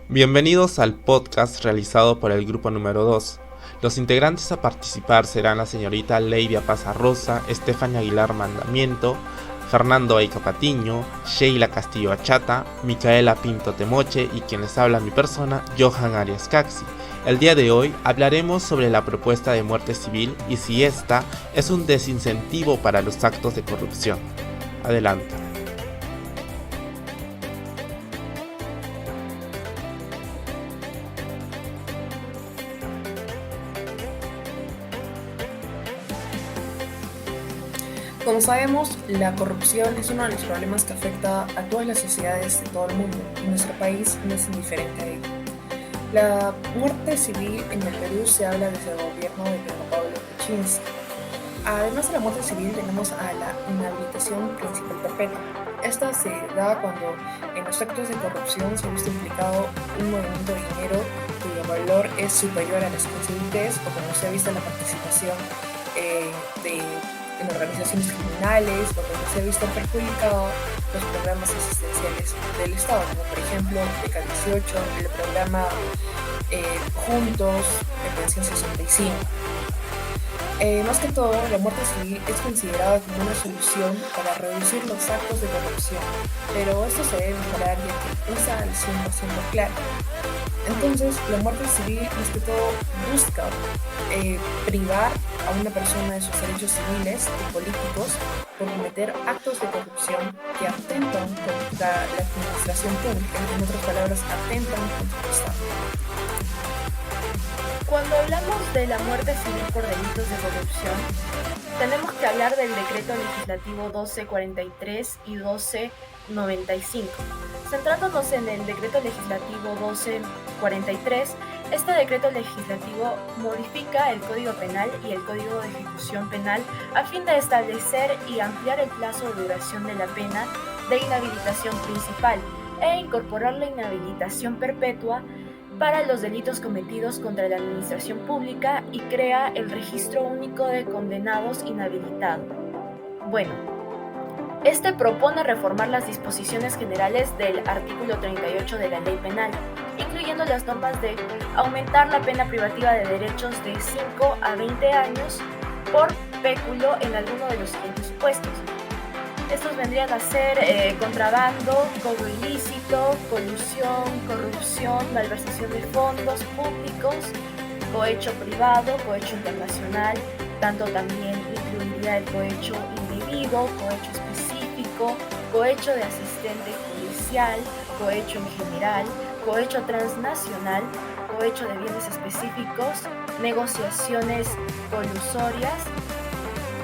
Bienvenidos al podcast realizado por el grupo número 2. Los integrantes a participar serán la señorita Leidia Pazarrosa, Estefania Aguilar Mandamiento, Fernando Aica Patiño, Sheila Castillo Achata, Micaela Pinto Temoche y quien les habla mi persona, Johan Arias Caxi. El día de hoy hablaremos sobre la propuesta de muerte civil y si esta es un desincentivo para los actos de corrupción. Adelante. Como sabemos, la corrupción es uno de los problemas que afecta a todas las sociedades de todo el mundo y nuestro país no es indiferente a ello. La muerte civil en el Perú se habla desde el gobierno de Pedro Pablo Kuczynski. Además de la muerte civil tenemos a la inhabilitación principal perpetua. Esta se da cuando en los actos de corrupción se ha visto implicado un movimiento de dinero cuyo valor es superior a las 15 UTs o cuando se ha visto la participación en organizaciones criminales o cuando se ha visto perjudicado los programas asistenciales del Estado, como por ejemplo BK18, el programa Juntos, de Pensión 65. Más que todo, la muerte civil es considerada como una solución para reducir los actos de corrupción, pero esto se debe mejorar ya que no está al 100% claro. Entonces, la muerte civil, más que todo, busca privar a una persona de sus derechos civiles y políticos por cometer actos de corrupción que atentan contra la administración pública, en otras palabras, atentan contra el Estado. Cuando hablamos de la muerte civil por delitos de corrupción, tenemos que hablar del decreto legislativo 1243 y 1295. Centrándonos en el decreto legislativo 1243, este decreto legislativo modifica el Código Penal y el Código de Ejecución Penal a fin de establecer y ampliar el plazo de duración de la pena de inhabilitación principal e incorporar la inhabilitación perpetua para los delitos cometidos contra la administración pública y crea el Registro Único de Condenados Inhabilitados. Bueno, este propone reformar las disposiciones generales del artículo 38 de la Ley Penal, incluyendo las normas de aumentar la pena privativa de derechos de 5 a 20 años por péculo en alguno de los siguientes supuestos. Estos vendrían a ser contrabando, cobro ilícito, colusión, corrupción, malversación de fondos públicos, cohecho privado, cohecho internacional, tanto también incluiría el cohecho individuo, cohecho específico, cohecho de asistente judicial, cohecho en general, cohecho transnacional, cohecho de bienes específicos, negociaciones colusorias,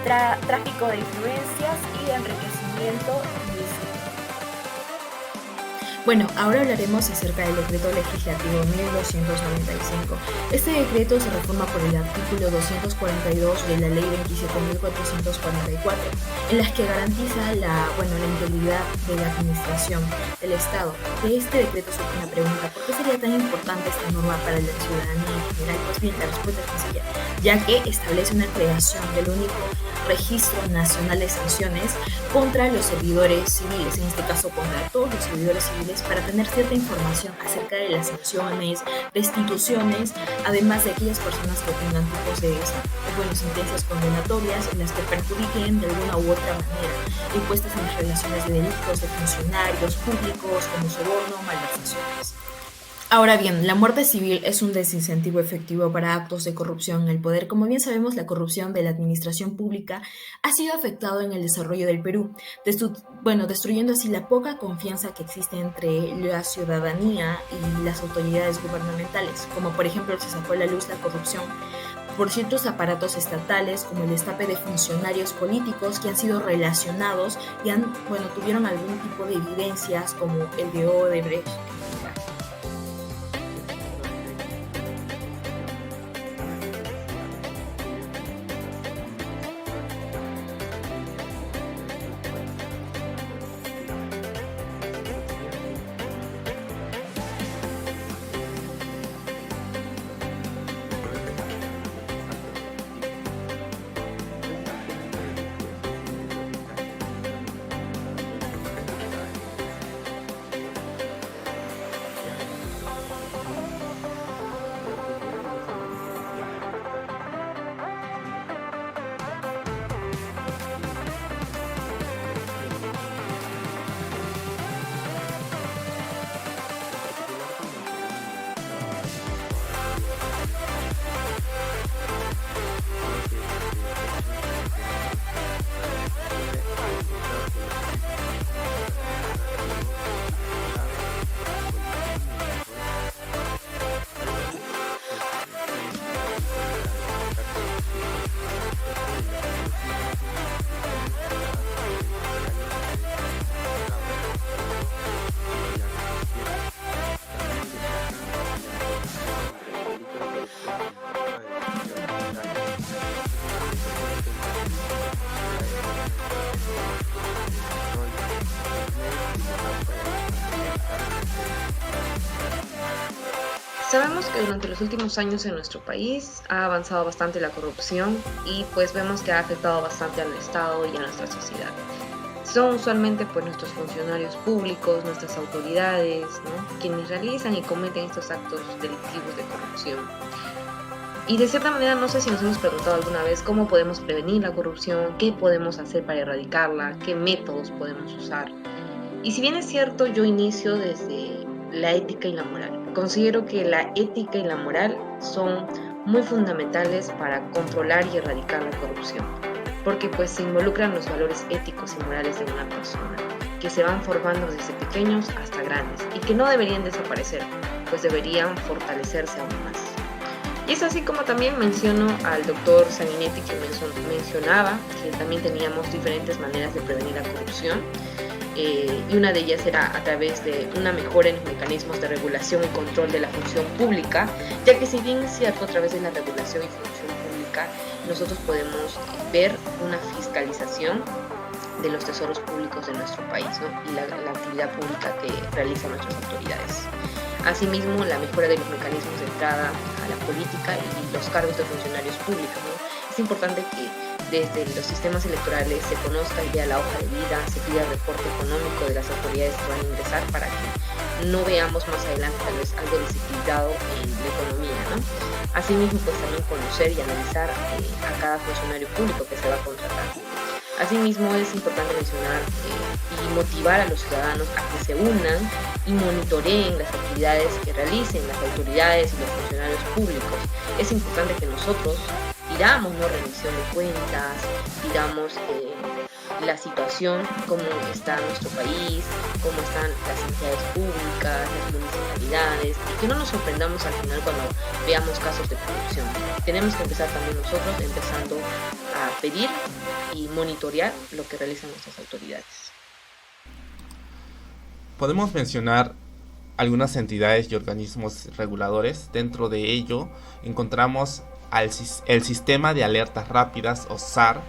tráfico de influencias y enriquecimiento ilícito. Bueno, ahora hablaremos acerca del decreto legislativo 1295. Este decreto se reforma por el artículo 242 de la ley 27.444, en las que garantiza la integridad de la administración del Estado. De este decreto surge una pregunta: ¿por qué sería tan importante esta norma para la ciudadanía en general? Pues bien, la respuesta es sencilla, ya que establece una creación del único registro nacional de sanciones contra los servidores civiles, en este caso contra todos los servidores civiles, para tener cierta información acerca de las sanciones, destituciones, además de aquellas personas que tengan tipos de sentencias condenatorias en las que perjudiquen de alguna u otra manera, impuestas en las relaciones de delitos de funcionarios públicos como soborno o malversaciones. Ahora bien, la muerte civil es un desincentivo efectivo para actos de corrupción en el poder. Como bien sabemos, la corrupción de la administración pública ha sido afectado en el desarrollo del Perú, destruyendo así la poca confianza que existe entre la ciudadanía y las autoridades gubernamentales, como por ejemplo se sacó a la luz la corrupción por ciertos aparatos estatales, como el destape de funcionarios políticos que han sido relacionados y tuvieron algún tipo de evidencias, como el de Odebrecht. Sabemos que durante los últimos años en nuestro país ha avanzado bastante la corrupción y pues vemos que ha afectado bastante al Estado y a nuestra sociedad. Son usualmente pues nuestros funcionarios públicos, nuestras autoridades, ¿no?, quienes realizan y cometen estos actos delictivos de corrupción. Y de cierta manera no sé si nos hemos preguntado alguna vez cómo podemos prevenir la corrupción, qué podemos hacer para erradicarla, qué métodos podemos usar. Y si bien es cierto, yo inicio desde la ética y la moral. Considero que la ética y la moral son muy fundamentales para controlar y erradicar la corrupción, porque pues se involucran los valores éticos y morales de una persona, que se van formando desde pequeños hasta grandes y que no deberían desaparecer, pues deberían fortalecerse aún más. Y es así como también menciono al doctor Sanguinetti, que mencionaba que también teníamos diferentes maneras de prevenir la corrupción. Y una de ellas era a través de una mejora en los mecanismos de regulación y control de la función pública, ya que si bien es cierto, a través de la regulación y función pública nosotros podemos ver una fiscalización de los tesoros públicos de nuestro país, ¿no?, y la actividad pública que realizan nuestras autoridades. Asimismo, la mejora de los mecanismos de entrada a la política y los cargos de funcionarios públicos, ¿no? Es importante que desde los sistemas electorales se conozca ya la hoja de vida, se pida el reporte económico de las autoridades que van a ingresar para que no veamos más adelante tal vez algo desequilibrado en la economía, ¿no? Asimismo, pues también conocer y analizar a cada funcionario público que se va a contratar. Asimismo, es importante mencionar y motivar a los ciudadanos a que se unan y monitoreen las actividades que realicen las autoridades y los funcionarios públicos. Es importante que nosotros pidamos, ¿no?, rendición de cuentas, pidamos la situación, cómo está nuestro país, cómo están las entidades públicas, las municipalidades, y que no nos sorprendamos al final cuando veamos casos de corrupción. Tenemos que empezar también nosotros empezando a pedir y monitorear lo que realizan nuestras autoridades. Podemos mencionar algunas entidades y organismos reguladores. Dentro de ello encontramos el Sistema de Alertas Rápidas o SAR,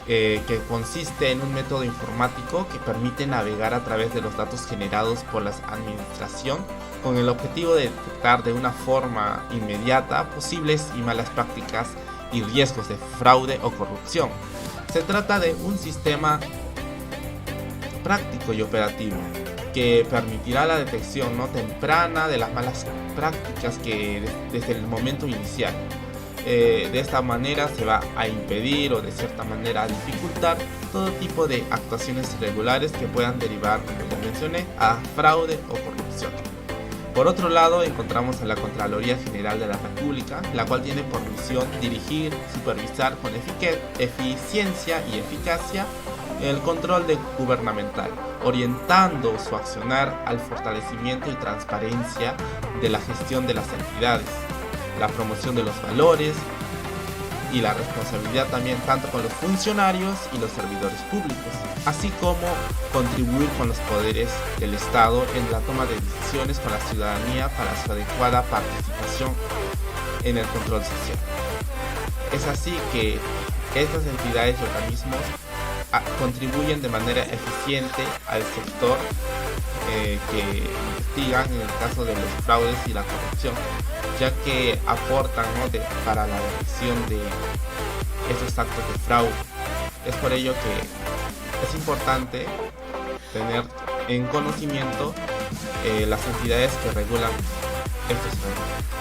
que consiste en un método informático que permite navegar a través de los datos generados por la administración con el objetivo de detectar de una forma inmediata posibles y malas prácticas y riesgos de fraude o corrupción. Se trata de un sistema práctico y operativo que permitirá la detección, ¿no?, temprana de las malas prácticas que desde el momento inicial. De esta manera se va a impedir o de cierta manera a dificultar todo tipo de actuaciones irregulares que puedan derivar, como ya mencioné, a fraude o corrupción. Por otro lado, encontramos a la Contraloría General de la República, la cual tiene por misión dirigir, supervisar con eficiencia y eficacia el control gubernamental, orientando su accionar al fortalecimiento y transparencia de la gestión de las entidades, la promoción de los valores y la responsabilidad también tanto con los funcionarios y los servidores públicos, así como contribuir con los poderes del Estado en la toma de decisiones con la ciudadanía para su adecuada participación en el control social. Es así que estas entidades y organismos contribuyen de manera eficiente al sector que investigan en el caso de los fraudes y la corrupción, ya que aportan, ¿no?, para la detección de estos actos de fraude. Es por ello que es importante tener en conocimiento las entidades que regulan estos fraudes.